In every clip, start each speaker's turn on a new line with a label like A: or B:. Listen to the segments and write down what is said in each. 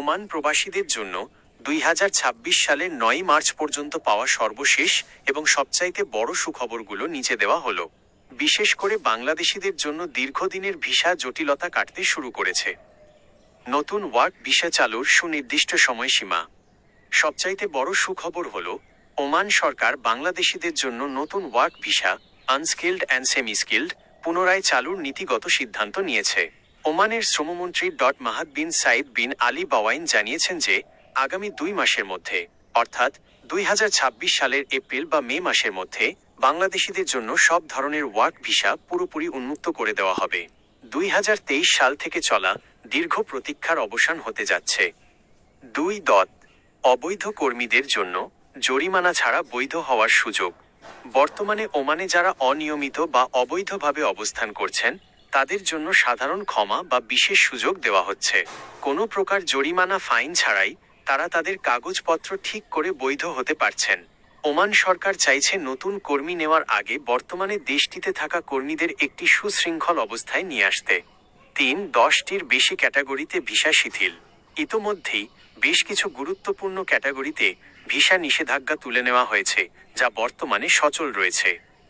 A: Oman প্রবাসীদের জন্য 2026 সালের 9 মার্চ পর্যন্ত পাওয়া সর্বশেষ এবং সবচাইতে বড় সুখবরগুলো নিচে দেওয়া হলো। বিশেষ করে বাংলাদেশিদের জন্য দীর্ঘদিনের ভিসা জটিলতা কাটতে শুরু করেছে। নতুন ওয়ার্ক ভিসা চালুর সুনির্দিষ্ট সময়সীমা। সবচাইতে বড় সুখবর হলো ওমান সরকার বাংলাদেশিদের জন্য নতুন work visa unskilled and semi skilled পুনরায় চালুর নীতিগত সিদ্ধান্ত নিয়েছে। ওমানের শ্রমমন্ত্রী মাহাদ বিন সাইদ বিন আলী বাওয়াইন জানিয়েছেন যে আগামী 2 মাসের মধ্যে, অর্থাৎ 2026 সালের এপ্রিল বা মে মাসের মধ্যে বাংলাদেশিদের জন্য সব ধরনের ওয়ার্ক ভিসা পুরোপুরি উন্মুক্ত করে দেওয়া হবে। 2023 সাল থেকে চলা দীর্ঘ প্রতীক্ষার অবসান হতে যাচ্ছে। 2. অবৈধ কর্মীদের জন্য জরিমানা ছাড়া বৈধ হওয়ার সুযোগ। বর্তমানে ওমানে যারা অনিয়মিত বা অবৈধভাবে অবস্থান করছেন তাদের জন্য সাধারণ ক্ষমা বা বিশেষ সুযোগ দেওয়া হচ্ছে। কোনো প্রকার জরিমানা ফাইন ছাড়াই তারা তাদের কাগজপত্র ঠিক করে বৈধ হতে পারছেন। ওমান সরকার চাইছে নতুন কর্মী নেওয়ার আগে বর্তমানে দেশটিতে থাকা কর্মীদের একটি সুশৃঙ্খল অবস্থায় নিয়ে আসতে। 10টির বেশি ক্যাটাগরিতে ভিসা শিথিল। ইতোমধ্যেই বেশ কিছু গুরুত্বপূর্ণ ক্যাটাগরিতে ভিসা নিষেধাজ্ঞা তুলে নেওয়া হয়েছে, যা বর্তমানে সচল রয়েছে।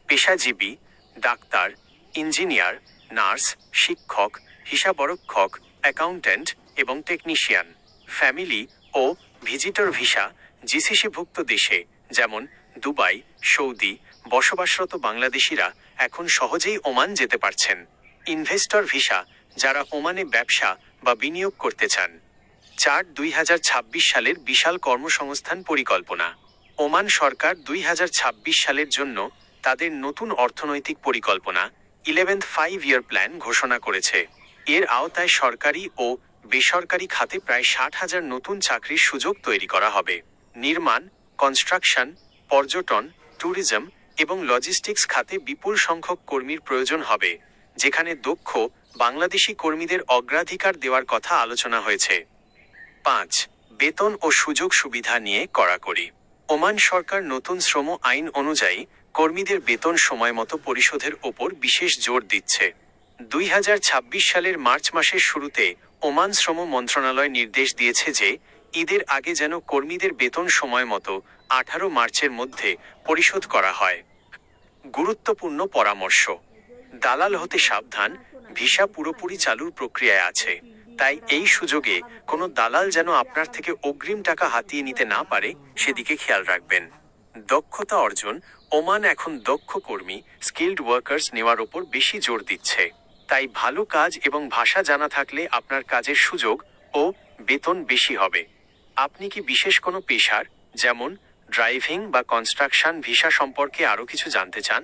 A: পেশাজীবী, ডাক্তার, ইঞ্জিনিয়ার, নার্স, শিক্ষক, হিসাবরক্ষক, অ্যাকাউন্ট্যান্ট এবং টেকনিশিয়ান। ফ্যামিলি ও ভিজিটর ভিসা জিসিসিভুক্ত দেশে যেমন দুবাই, সৌদি বসবাসরত বাংলাদেশিরা এখন সহজেই ওমান যেতে পারছেন। ইনভেস্টর ভিসা, যারা ওমানে ব্যবসা বা বিনিয়োগ করতে চান। 2026 সালের বিশাল কর্মসংস্থান পরিকল্পনা। ওমান সরকার 2026 সালের জন্য তাদের নতুন অর্থনৈতিক পরিকল্পনা 11th 5-year প্ল্যান ঘোষণা করেছে। এর আওতায় সরকারি ও বেসরকারি খাতে প্রায় 60,000 নতুন চাকরির সুযোগ তৈরি করা হবে। নির্মাণ, কনস্ট্রাকশন, পর্যটন, ট্যুরিজম এবং লজিস্টিক্স খাতে বিপুল সংখ্যক কর্মীর প্রয়োজন হবে, যেখানে দক্ষ বাংলাদেশি কর্মীদের অগ্রাধিকার দেওয়ার কথা আলোচনা হয়েছে। 5. বেতন ও সুযোগ সুবিধা নিয়ে কড়াকড়ি। ওমান সরকার নতুন শ্রম আইন অনুযায়ী কর্মীদের বেতন সময়মতো পরিশোধের ওপর বিশেষ জোর দিচ্ছে। 2026 সালের মার্চ মাসের শুরুতে ওমান শ্রম মন্ত্রণালয় নির্দেশ দিয়েছে যে ঈদের আগে যেন কর্মীদের বেতন সময়মতো 18 মার্চের মধ্যে পরিশোধ করা হয়। গুরুত্বপূর্ণ পরামর্শ। দালাল হতে সাবধান, ভিসা পুরোপুরি চালুর প্রক্রিয়ায় আছে, তাই এই সুযোগে কোনো দালাল যেন আপনার থেকে অগ্রিম টাকা হাতিয়ে নিতে না পারে সেদিকে খেয়াল রাখবেন। দক্ষতা অর্জন। ওমান এখন দক্ষ কর্মী স্কিল্ড ওয়ার্কার্স নেওয়ার ওপর বেশি জোর দিচ্ছে, তাই ভালো কাজ এবং ভাষা জানা থাকলে আপনার কাজের সুযোগ ও বেতন বেশি হবে। আপনি কি বিশেষ কোনো পেশার যেমন ড্রাইভিং বা কনস্ট্রাকশন ভিসা সম্পর্কে আরও কিছু জানতে চান?